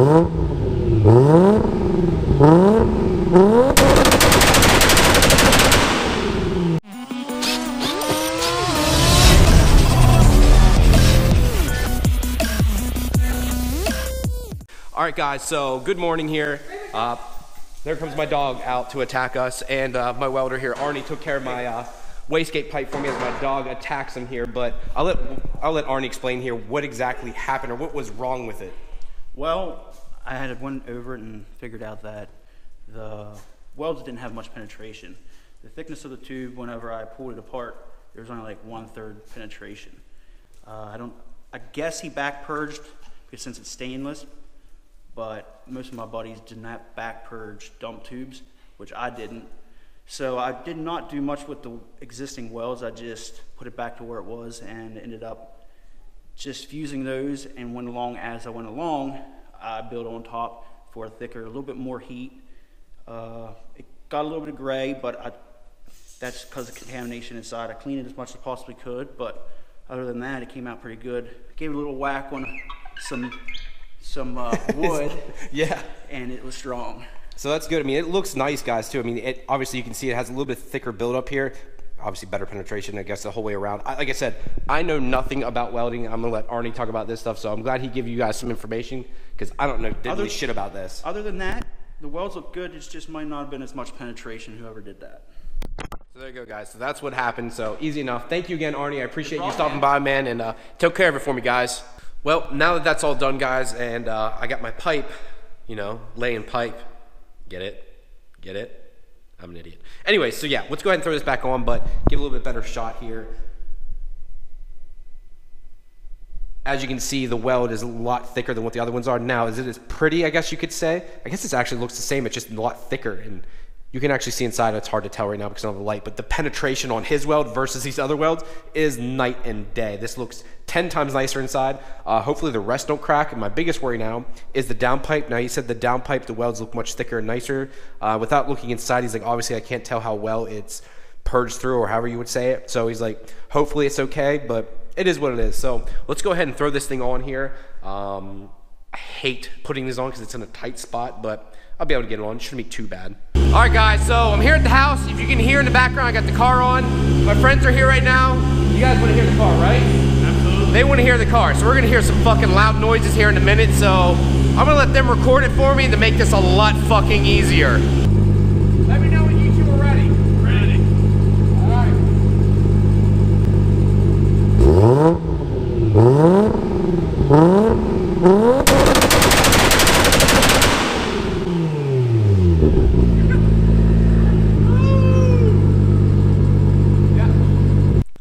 All right, guys, so good morning here. There comes my dog out to attack us, and my welder here, Arnie, took care of my wastegate pipe for me as my dog attacks him here, but I'll let Arnie explain here what exactly happened or what was wrong with it. Well, I had went over it and figured out that the welds didn't have much penetration. The thickness of the tube, whenever I pulled it apart, there was only like 1/3 penetration. I guess he back purged because since it's stainless, but most of my buddies did not back purge dump tubes, which I didn't. So I did not do much with the existing welds. I just put it back to where it was and ended up just fusing those, and went along as I went along, I built on top for a thicker, a little bit more heat. It got a little bit of gray, but that's because of contamination inside. I cleaned it as much as I possibly could, but other than that, it came out pretty good. Gave it a little whack on some wood. Yeah, and it was strong. So that's good. I mean, it looks nice, guys, too. I mean, obviously you can see it has a little bit thicker build up here. Obviously better penetration, I guess, the whole way around. Like I said, I know nothing about welding. I'm gonna let Arnie talk about this stuff, so I'm glad he gave you guys some information, because I don't know diddly shit about this. Other than that, the welds look good. It just might not have been as much penetration, whoever did that. So there you go, guys. So that's what happened. So easy enough. Thank you again, Arnie. I appreciate you stopping by, man, and took care of it for me, guys. Well, now that that's all done, guys, and I got my pipe, you know, laying pipe. Get it? Get it? I'm an idiot. Anyway, so yeah, let's go ahead and throw this back on, but give a little bit better shot here. As you can see, the weld is a lot thicker than what the other ones are. Now, is it as pretty, I guess you could say? I guess it actually looks the same. It's just a lot thicker, and you can actually see inside. It's hard to tell right now because of the light, but the penetration on his weld versus these other welds is night and day. This looks 10 times nicer inside. Hopefully the rest don't crack. And my biggest worry now is the downpipe. Now, he said the downpipe, the welds look much thicker and nicer. Without looking inside, he's like, obviously I can't tell how well it's purged through, or however you would say it. So he's like, hopefully it's okay, but it is what it is. So let's go ahead and throw this thing on here. I hate putting this on because it's in a tight spot, but I'll be able to get it on. It shouldn't be too bad. All right, guys, so I'm here at the house. If you can hear in the background, I got the car on. My friends are here right now. You guys want to hear the car, right? Absolutely. They want to hear the car, so we're going to hear some fucking loud noises here in a minute, so I'm going to let them record it for me to make this a lot fucking easier. Let me know when you two are ready. Ready. All right.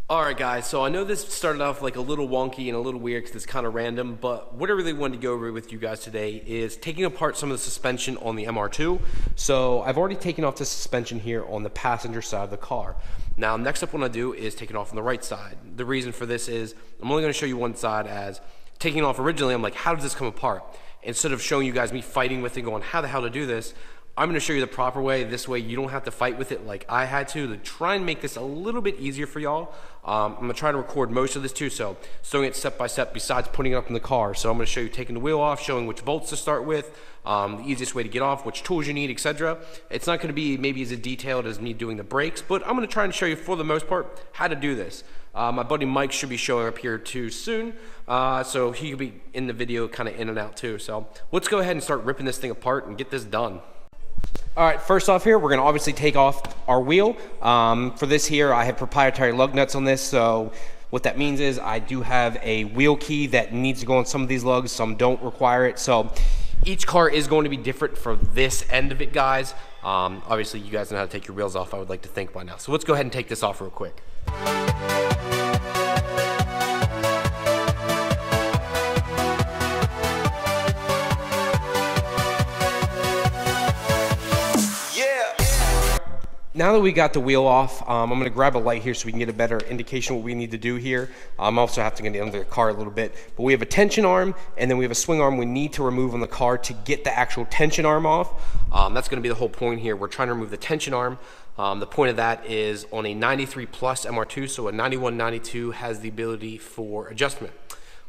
Alright guys, so I know this started off like a little wonky and a little weird because it's kind of random, but what I really wanted to go over with you guys today is taking apart some of the suspension on the MR2. So I've already taken off the suspension here on the passenger side of the car. Now next up what I do is take it off on the right side. The reason for this is I'm only going to show you one side. As taking it off originally, I'm like, how does this come apart? Instead of showing you guys me fighting with it going, how the hell to do this, I'm going to show you the proper way. This way you don't have to fight with it like I had to try and make this a little bit easier for y'all. I'm going to try to record most of this too, so showing it step by step besides putting it up in the car. So I'm going to show you taking the wheel off, showing which bolts to start with, the easiest way to get off, which tools you need, etc. It's not going to be maybe as detailed as me doing the brakes, but I'm going to try and show you for the most part how to do this. My buddy Mike should be showing up here too soon, so he could be in the video kind of in and out too. So let's go ahead and start ripping this thing apart and get this done. All right, first off here, we're going to obviously take off our wheel. For this here, I have proprietary lug nuts on this, so what that means is I do have a wheel key that needs to go on some of these lugs, some don't require it. So each car is going to be different for this end of it, guys. Obviously, you guys know how to take your wheels off, I would like to think by now. So let's go ahead and take this off real quick. Now that we got the wheel off, I'm going to grab a light here so we can get a better indication what we need to do here. I'm also have to get under the car a little bit. But we have a tension arm, and then we have a swing arm we need to remove on the car to get the actual tension arm off. That's going to be the whole point here. We're trying to remove the tension arm. The point of that is on a 93 plus MR2, so a 91, 92 has the ability for adjustment.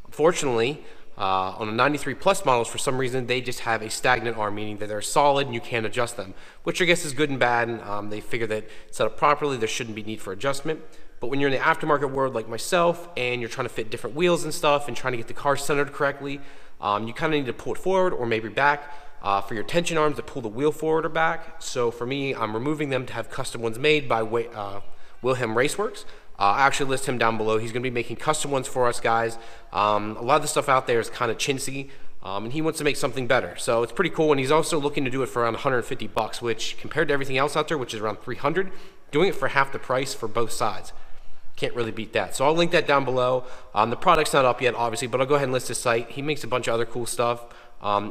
Unfortunately, On the 93 Plus models, for some reason, they just have a stagnant arm, meaning that they're solid and you can't adjust them, which I guess is good and bad. They figure that set up properly, there shouldn't be need for adjustment. But when you're in the aftermarket world like myself, and you're trying to fit different wheels and stuff, and trying to get the car centered correctly, you kind of need to pull it forward or maybe back. For your tension arms, to pull the wheel forward or back. So for me, I'm removing them to have custom ones made by Wilhelm Raceworks. I actually list him down below. He's going to be making custom ones for us guys. A lot of the stuff out there is kind of chintzy, and he wants to make something better. So it's pretty cool, and he's also looking to do it for around 150 bucks, which compared to everything else out there, which is around 300, doing it for half the price for both sides. Can't really beat that. So I'll link that down below. The product's not up yet, obviously, but I'll go ahead and list his site. He makes a bunch of other cool stuff.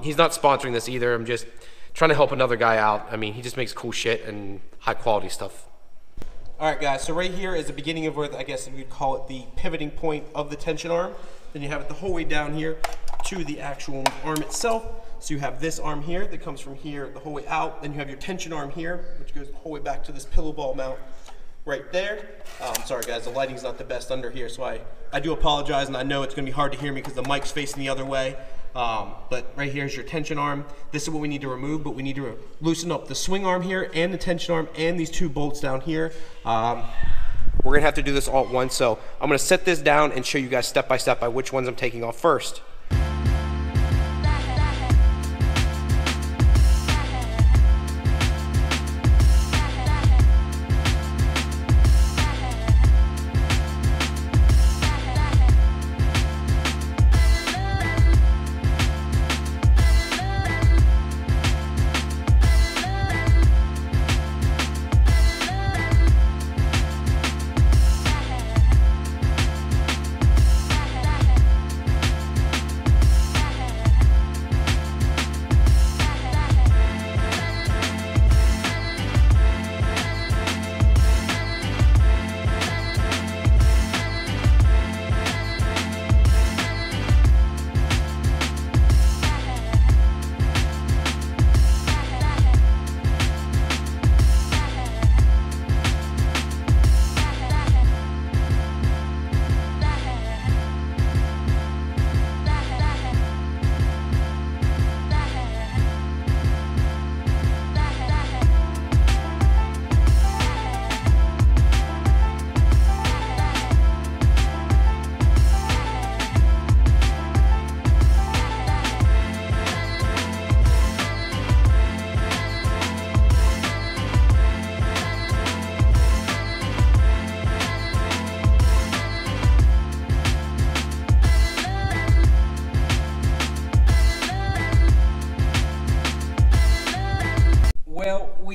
He's not sponsoring this either. I'm just trying to help another guy out. I mean, he just makes cool shit and high quality stuff. All right, guys, so right here is the beginning of where I guess we'd call it the pivoting point of the tension arm. Then you have it the whole way down here to the actual arm itself. So you have this arm here that comes from here the whole way out. Then you have your tension arm here, which goes the whole way back to this pillow ball mount right there. Sorry guys, the lighting's not the best under here, so I do apologize, and I know it's gonna be hard to hear me because the mic's facing the other way. But right here is your tension arm. This is what we need to remove, but we need to loosen up the swing arm here and the tension arm and these two bolts down here. We're gonna have to do this all at once, so I'm gonna set this down and show you guys step by step by which ones I'm taking off first.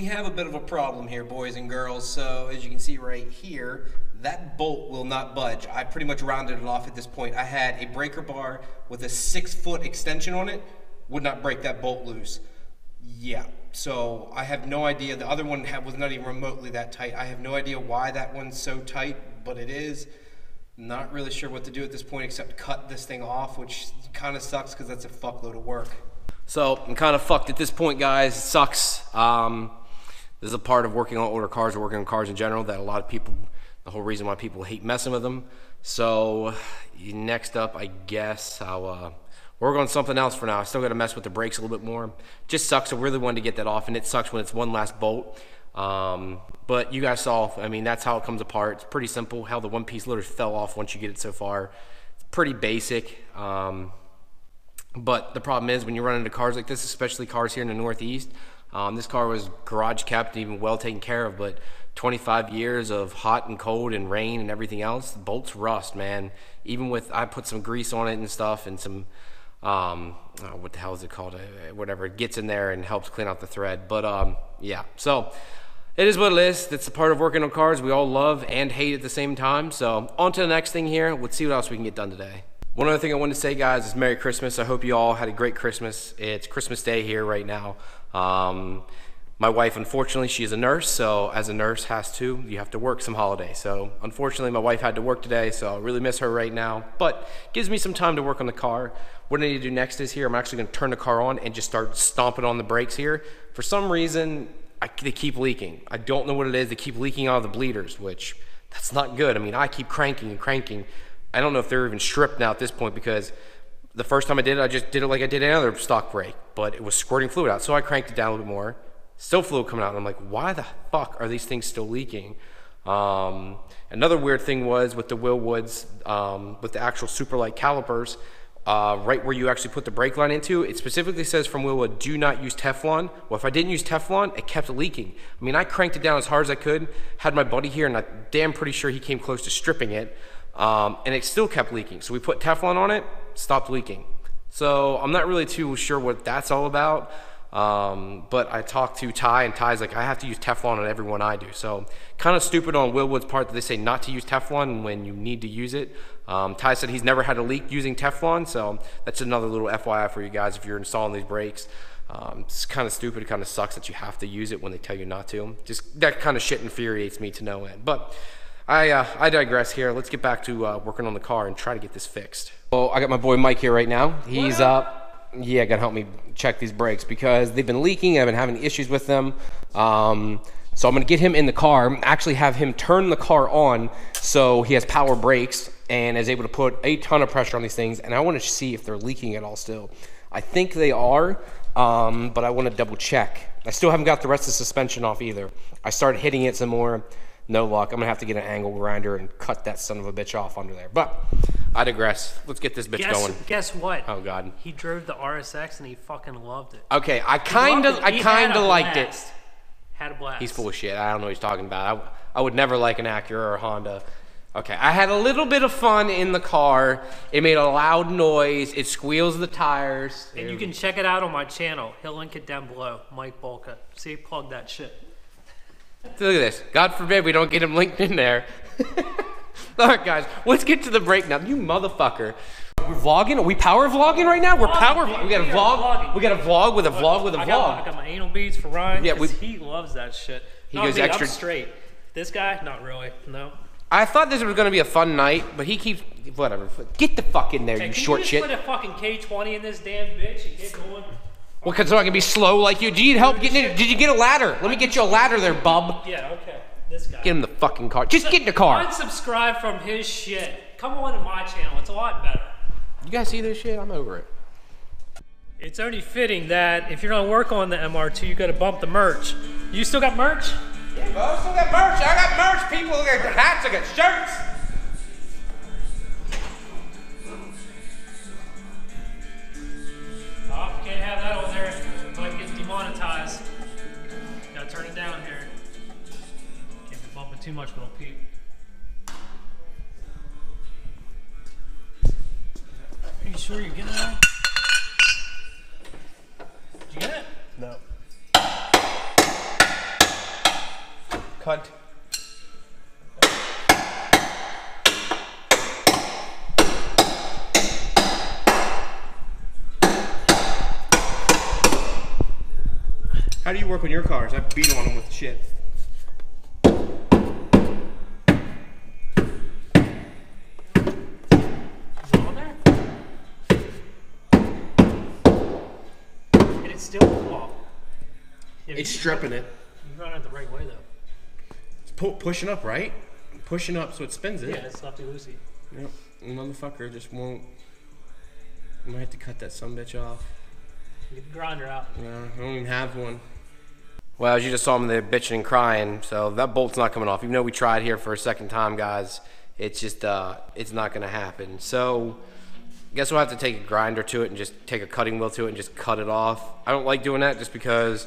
Have a bit of a problem here, boys and girls. So as you can see right here, that bolt will not budge. I pretty much rounded it off at this point. I had a breaker bar with a 6-foot extension on it, would not break that bolt loose. Yeah, so I have no idea. The other one was not even remotely that tight. I have no idea why that one's so tight, but it is. Not really sure what to do at this point except cut this thing off, which kind of sucks because that's a fuckload of work. So I'm kind of fucked at this point, guys. It sucks. This is a part of working on older cars or working on cars in general that a lot of people, the whole reason why people hate messing with them. So next up, I guess I'll work on something else for now. I still got to mess with the brakes a little bit more. Just sucks. I really wanted to get that off, and it sucks when it's one last bolt. But you guys saw, I mean, that's how it comes apart. It's pretty simple how the one piece literally fell off once you get it so far. It's pretty basic. But the problem is when you run into cars like this, especially cars here in the Northeast, this car was garage kept, even well taken care of, but 25 years of hot and cold and rain and everything else, the bolts rust, man. Even with, I put some grease on it and stuff and some, what the hell is it called? Whatever, it gets in there and helps clean out the thread. But yeah, so it is what it is. That's the part of working on cars we all love and hate at the same time. So on to the next thing here. Let's see what else we can get done today. One other thing I wanted to say, guys, is Merry Christmas. I hope you all had a great Christmas. It's Christmas Day here right now. My wife, unfortunately, she is a nurse, so as a nurse you have to work some holidays. So unfortunately, my wife had to work today, so I really miss her right now. But gives me some time to work on the car. What I need to do next is here, I'm actually going to turn the car on and just start stomping on the brakes here. For some reason, they keep leaking. I don't know what it is. They keep leaking out of the bleeders, which that's not good. I mean, I keep cranking and cranking. I don't know if they're even stripped now at this point because the first time I did it, I just did it like I did any other stock brake, but it was squirting fluid out. So I cranked it down a little bit more, still fluid coming out. And I'm like, why the fuck are these things still leaking? Another weird thing was with the Willwoods, with the actual super light calipers, right where you actually put the brake line into, it specifically says from Willwood, do not use Teflon. Well, if I didn't use Teflon, it kept leaking. I mean, I cranked it down as hard as I could, had my buddy here, and I'm damn pretty sure he came close to stripping it, and it still kept leaking. So we put Teflon on it, stopped leaking. So I'm not really too sure what that's all about. But I talked to Ty, and Ty's like, I have to use Teflon on every one I do. So kind of stupid on Willwood's part that they say not to use Teflon when you need to use it. Ty said he's never had a leak using Teflon, so that's another little FYI for you guys if you're installing these brakes. It's kind of stupid. It kind of sucks that you have to use it when they tell you not to. Just that kind of shit infuriates me to no end. But I digress here. Let's get back to working on the car and try to get this fixed. Well, I got my boy Mike here right now. He's yeah, gonna help me check these brakes because they've been leaking. I've been having issues with them. So I'm gonna get him in the car, actually have him turn the car on so he has power brakes and is able to put a ton of pressure on these things. And I want to see if they're leaking at all still. I think they are, but I want to double check. I still haven't got the rest of the suspension off either. I started hitting it some more. No luck. I'm gonna have to get an angle grinder and cut that son of a bitch off under there. But I digress. Let's get this bitch going. Guess what? Oh God. He drove the RSX and he fucking loved it. Okay, I kinda liked it. Had a blast. He's full of shit. I don't know what he's talking about. I would never like an Acura or a Honda. Okay, I had a little bit of fun in the car. It made a loud noise. It squeals the tires. And you can check it out on my channel. He'll link it down below. Mike Bolka. See, plug that shit. Look at this. God forbid we don't get him linked in there. All right, guys, let's get to the break now. You motherfucker. We're vlogging? Are we power vlogging right now? We're power vlogging. We got a vlog. We got a vlog with a vlog with a vlog. I got my anal beads for Ryan. Yeah, he loves that shit. He goes extra I'm straight. This guy, not really. No. I thought this was going to be a fun night, but he keeps whatever. Get the fuck in there, you short shit. Can you just put a fucking K20 in this damn bitch and get going? Well, because so I can be slow like you. Do you need help getting in? Did you get a ladder? Let me get you a ladder there, bub. Yeah, okay. This guy. Get him the fucking car. Just get in the car. Unsubscribe from his shit. Come on to my channel. It's a lot better. You guys see this shit? I'm over it. It's only fitting that if you're gonna work on the MR2, you gotta bump the merch. You still got merch? Yeah, bro, I still got merch. I got merch, people. I got hats, I got shirts. Oh, can't have that on there. It might get demonetized. Gotta turn it down here. Can't be bumping too much, but it'll peep. Are you sure you're getting that? Did you get it? No. Cut. How do you work on your cars? I beat on them with shit. Is it on there? And it's still off. Yeah, It's stripping it. You run it the right way though. It's pushing up, right? Pushing up so it spins it. Yeah, it's lefty-loosey. Yep. Motherfucker just won't. I might have to cut that sumbitch off. Get the grinder out. Yeah, I don't even have one. Well, as you just saw him there bitching and crying, so that bolt's not coming off. Even though we tried here for a second time, guys, it's just, it's not gonna happen. So, I guess we'll have to take a grinder to it and just take a cutting wheel to it and just cut it off. I don't like doing that just because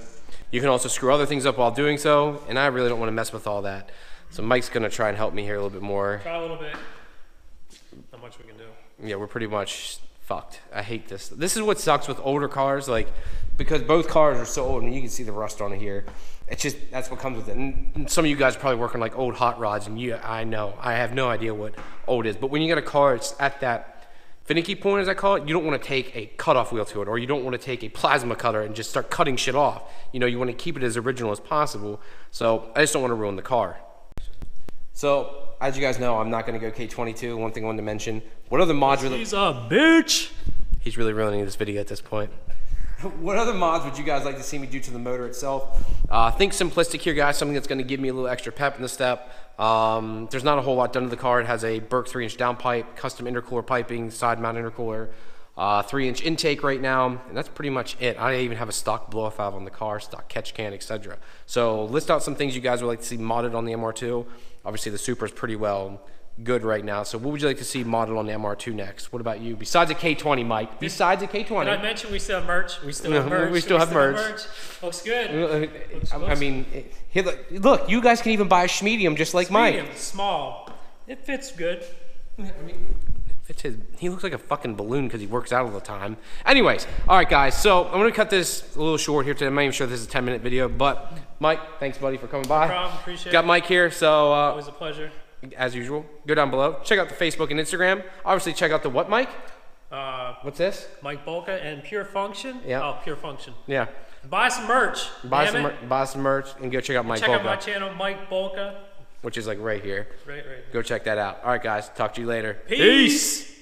you can also screw other things up while doing so, and I really don't want to mess with all that. So Mike's gonna try and help me here a little bit more. Try a little bit. Not much we can do. Yeah, we're pretty much fucked. I hate this. This is what sucks with older cars, like, because both cars are so old, and you can see the rust on it here. It's just, that's what comes with it. And some of you guys are probably working like old hot rods, and I know, I have no idea what old is. But when you get a car, it's at that finicky point, as I call it, you don't want to take a cutoff wheel to it, or you don't want to take a plasma cutter and just start cutting shit off. You know, you want to keep it as original as possible. So I just don't want to ruin the car. So, as you guys know, I'm not going to go K22. One thing I wanted to mention, what other mods are He's a bitch. He's really ruining this video at this point. What other mods would you guys like to see me do to the motor itself? Think simplistic here, guys. Something that's going to give me a little extra pep in the step. There's not a whole lot done to the car. It has a Burke 3-inch downpipe, custom intercooler piping, side mount intercooler. 3-inch intake right now, and that's pretty much it. I even have a stock blow-off valve on the car, stock catch can, etc. So list out some things you guys would like to see modded on the MR2. Obviously the Supra is pretty well good right now. So what would you like to see modeled on the MR2 next? What about you? Besides a K20, Mike. Besides a K20. Did I mention we still have merch? We still have merch. We still have merch. Looks good. I mean, look, you guys can even buy a medium just like Mike. Medium, small. It fits good. I mean, he looks like a fucking balloon because he works out all the time. Anyways, all right, guys. So I'm gonna cut this a little short here today. I'm not even sure this is a 10-minute video, but Mike, thanks, buddy, for coming by. No problem. Appreciate it. Got Mike here, so Always a pleasure. as usual, go down below. Check out the Facebook and Instagram. Obviously, check out the what, Mike? What's this? Mike Bolka and Pure Function. Yeah. Oh, Pure Function. Yeah. Buy some merch. Buy some merch and go check out Mike Check out my Bolka, channel, Mike Bolka. which is like right here. Right here. Go check that out. All right, guys. Talk to you later. Peace.